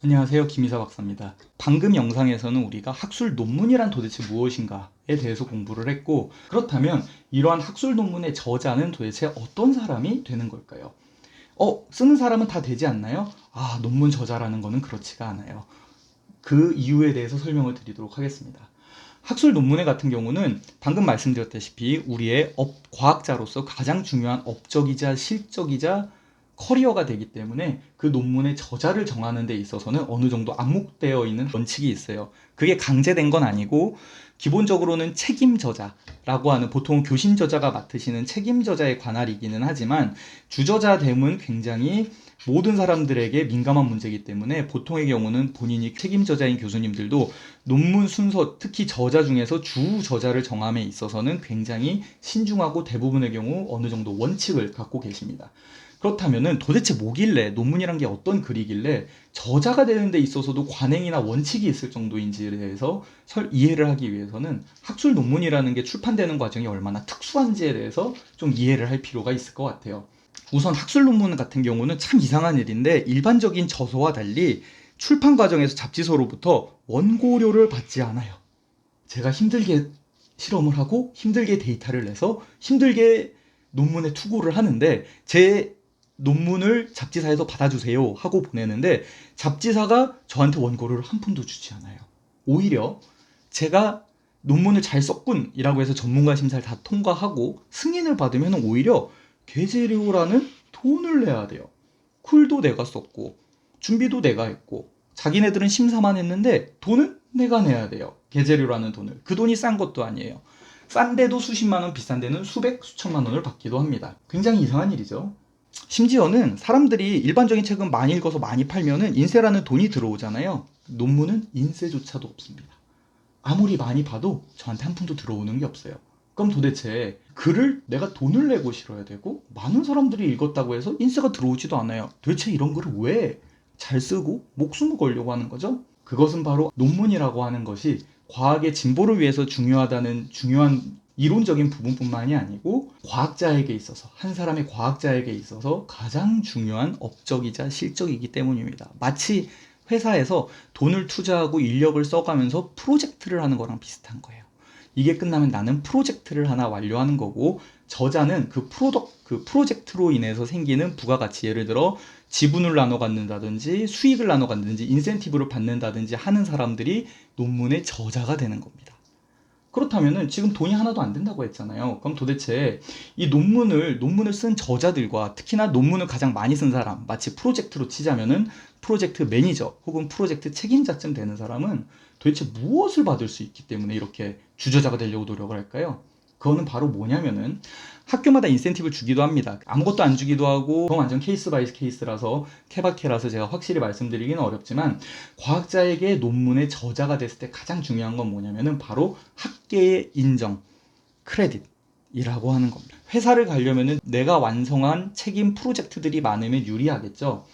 안녕하세요. 김이사 박사입니다. 방금 영상에서는 우리가 학술 논문이란 도대체 무엇인가에 대해서 공부를 했고, 그렇다면 이러한 학술 논문의 저자는 도대체 어떤 사람이 되는 걸까요? 쓰는 사람은 다 되지 않나요? 논문 저자라는 거는 그렇지가 않아요. 그 이유에 대해서 설명을 드리도록 하겠습니다. 학술 논문의 같은 경우는 방금 말씀드렸다시피 우리의 과학자로서 가장 중요한 업적이자 실적이자 커리어가 되기 때문에 그 논문의 저자를 정하는 데 있어서는 어느 정도 암묵되어 있는 원칙이 있어요. 그게 강제된 건 아니고 기본적으로는 책임 저자라고 하는, 보통 교신 저자가 맡으시는 책임 저자에 관할이기는 하지만 주저자됨은 굉장히 모든 사람들에게 민감한 문제이기 때문에 보통의 경우는 본인이 책임 저자인 교수님들도 논문 순서, 특히 저자 중에서 주 저자를 정함에 있어서는 굉장히 신중하고 대부분의 경우 어느 정도 원칙을 갖고 계십니다. 그렇다면은 도대체 뭐길래, 논문이란 게 어떤 글이길래 저자가 되는 데 있어서도 관행이나 원칙이 있을 정도인지에 대해서 이해를 하기 위해서는 학술 논문이라는 게 출판되는 과정이 얼마나 특수한지에 대해서 좀 이해를 할 필요가 있을 것 같아요. 우선 학술 논문 같은 경우는 참 이상한 일인데, 일반적인 저서와 달리 출판 과정에서 잡지사로부터 원고료를 받지 않아요. 제가 힘들게 실험을 하고 힘들게 데이터를 내서 힘들게 논문에 투고를 하는데, 제 논문을 잡지사에서 받아주세요 하고 보내는데 잡지사가 저한테 원고료를 한 푼도 주지 않아요. 오히려 제가 논문을 잘 썼군 이라고 해서 전문가 심사를 다 통과하고 승인을 받으면 오히려 계재료라는 돈을 내야 돼요. 쿨도 내가 썼고 준비도 내가 했고 자기네들은 심사만 했는데 돈은 내가 내야 돼요. 계재료라는 돈을. 그 돈이 싼 것도 아니에요. 싼 데도 수십만 원, 비싼 데는 수백, 수천만 원을 받기도 합니다. 굉장히 이상한 일이죠. 심지어는 사람들이 일반적인 책은 많이 읽어서 많이 팔면은 인세라는 돈이 들어오잖아요. 논문은 인세조차도 없습니다. 아무리 많이 봐도 저한테 한 푼도 들어오는 게 없어요. 그럼 도대체 글을 내가 돈을 내고 실어야 되고 많은 사람들이 읽었다고 해서 인세가 들어오지도 않아요. 도대체 이런 글을 왜 잘 쓰고 목숨을 걸려고 하는 거죠? 그것은 바로 논문이라고 하는 것이 과학의 진보를 위해서 중요하다는 중요한 이론적인 부분뿐만이 아니고 과학자에게 있어서, 한 사람의 과학자에게 있어서 가장 중요한 업적이자 실적이기 때문입니다. 마치 회사에서 돈을 투자하고 인력을 써가면서 프로젝트를 하는 거랑 비슷한 거예요. 이게 끝나면 나는 프로젝트를 하나 완료하는 거고, 저자는 그 프로젝트로 인해서 생기는 부가가치, 예를 들어 지분을 나눠 갖는다든지 수익을 나눠 갖는다든지 인센티브를 받는다든지 하는 사람들이 논문의 저자가 되는 겁니다. 그렇다면은 지금 돈이 하나도 안 된다고 했잖아요. 그럼 도대체 이 논문을 쓴 저자들과, 특히나 논문을 가장 많이 쓴 사람, 마치 프로젝트로 치자면은 프로젝트 매니저 혹은 프로젝트 책임자쯤 되는 사람은 도대체 무엇을 받을 수 있기 때문에 이렇게 주저자가 되려고 노력을 할까요? 그거는 바로 뭐냐면은 학교마다 인센티브를 주기도 합니다. 아무것도 안 주기도 하고, 그건 완전 케이스 바이 케이스라서 케바케라서 제가 확실히 말씀드리기는 어렵지만, 과학자에게 논문의 저자가 됐을 때 가장 중요한 건 뭐냐면은 바로 학계의 인정, 크레딧이라고 하는 겁니다. 회사를 가려면은 내가 완성한 책임 프로젝트들이 많으면 유리하겠죠.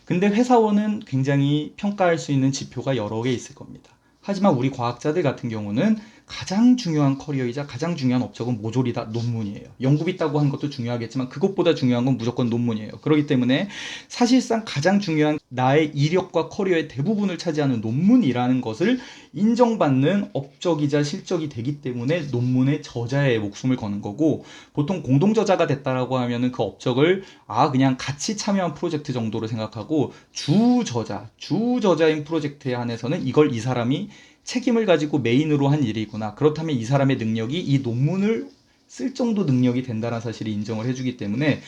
근데 회사원은 굉장히 평가할 수 있는 지표가 여러 개 있을 겁니다. 하지만 우리 과학자들 같은 경우는 가장 중요한 커리어이자 가장 중요한 업적은 모조리 다 논문이에요. 연구비 따고 하는 것도 중요하겠지만 그것보다 중요한 건 무조건 논문이에요. 그렇기 때문에 사실상 가장 중요한 나의 이력과 커리어의 대부분을 차지하는 논문이라는 것을 인정받는 업적이자 실적이 되기 때문에 논문의 저자의 목숨을 거는 거고, 보통 공동저자가 됐다라고 하면은 그 업적을 그냥 같이 참여한 프로젝트 정도로 생각하고, 주저자인 프로젝트에 한해서는 이걸 이 사람이 책임을 가지고 메인으로 한 일이구나, 그렇다면 이 사람의 능력이 이 논문을 쓸 정도 능력이 된다는 사실을 인정을 해주기 때문에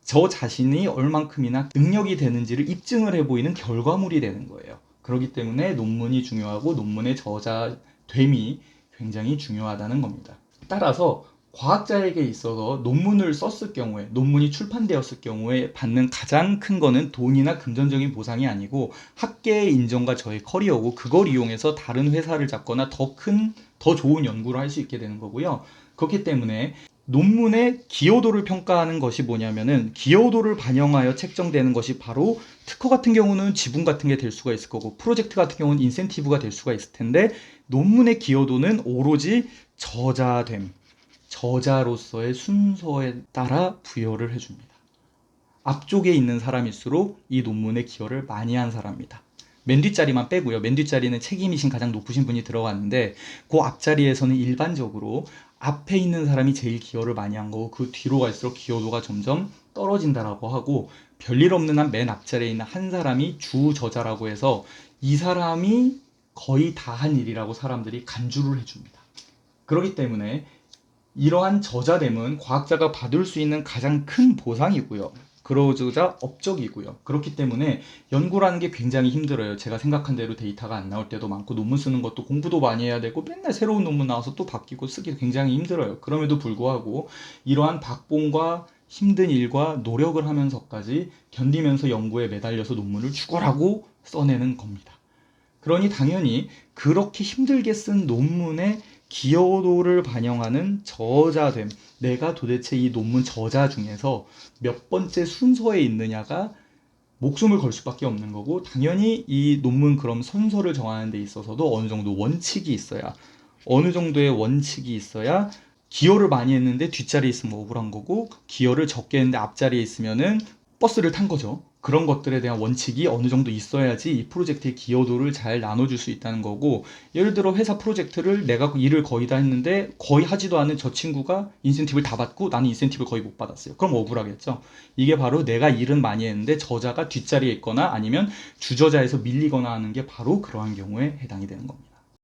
저 자신이 얼만큼이나 능력이 되는지를 입증을 해보이는 결과물이 되는 거예요. 그렇기 때문에 논문이 중요하고 논문의 저자됨이 굉장히 중요하다는 겁니다. 따라서 과학자에게 있어서 논문을 썼을 경우에, 논문이 출판되었을 경우에 받는 가장 큰 거는 돈이나 금전적인 보상이 아니고 학계의 인정과 저의 커리어고, 그걸 이용해서 다른 회사를 잡거나 더 좋은 연구를 할 수 있게 되는 거고요. 그렇기 때문에 논문의 기여도를 평가하는 것이 뭐냐면은, 기여도를 반영하여 책정되는 것이 바로 특허 같은 경우는 지분 같은 게 될 수가 있을 거고, 프로젝트 같은 경우는 인센티브가 될 수가 있을 텐데, 논문의 기여도는 오로지 저자로서의 순서에 따라 부여를 해줍니다. 앞쪽에 있는 사람일수록 이 논문에 기여를 많이 한 사람입니다. 맨 뒷자리만 빼고요. 맨 뒷자리는 책임이신 가장 높으신 분이 들어갔는데 그 앞자리에서는 일반적으로 앞에 있는 사람이 제일 기여를 많이 한 거고 그 뒤로 갈수록 기여도가 점점 떨어진다라고 하고 별일 없는 한 맨 앞자리에 있는 한 사람이 주저자라고 해서 이 사람이 거의 다 한 일이라고 사람들이 간주를 해줍니다. 그렇기 때문에 이러한 저자됨은 과학자가 받을 수 있는 가장 큰 보상이고요. 그러자 업적이고요. 그렇기 때문에 연구라는 게 굉장히 힘들어요. 제가 생각한 대로 데이터가 안 나올 때도 많고 논문 쓰는 것도 공부도 많이 해야 되고 맨날 새로운 논문 나와서 또 바뀌고 쓰기 굉장히 힘들어요. 그럼에도 불구하고 이러한 박봉과 힘든 일과 노력을 하면서까지 견디면서 연구에 매달려서 논문을 죽어라고 써내는 겁니다. 그러니 당연히 그렇게 힘들게 쓴 논문의 기여도를 반영하는 저자됨, 내가 도대체 이 논문 저자 중에서 몇 번째 순서에 있느냐가 목숨을 걸 수밖에 없는 거고, 당연히 이 논문 그럼 순서를 정하는 데 있어서도 어느 정도 원칙이 있어야, 어느 정도의 원칙이 있어야 기여를 많이 했는데 뒷자리에 있으면 억울한 거고, 기여를 적게 했는데 앞자리에 있으면은 버스를 탄 거죠. 그런 것들에 대한 원칙이 어느 정도 있어야지 이 프로젝트의 기여도를 잘 나눠줄 수 있다는 거고, 예를 들어 회사 프로젝트를 내가 일을 거의 다 했는데 거의 하지도 않은 저 친구가 인센티브를 다 받고 나는 인센티브를 거의 못 받았어요. 그럼 억울하겠죠. 이게 바로 내가 일은 많이 했는데 저자가 뒷자리에 있거나 아니면 주저자에서 밀리거나 하는 게 바로 그러한 경우에 해당이 되는 겁니다.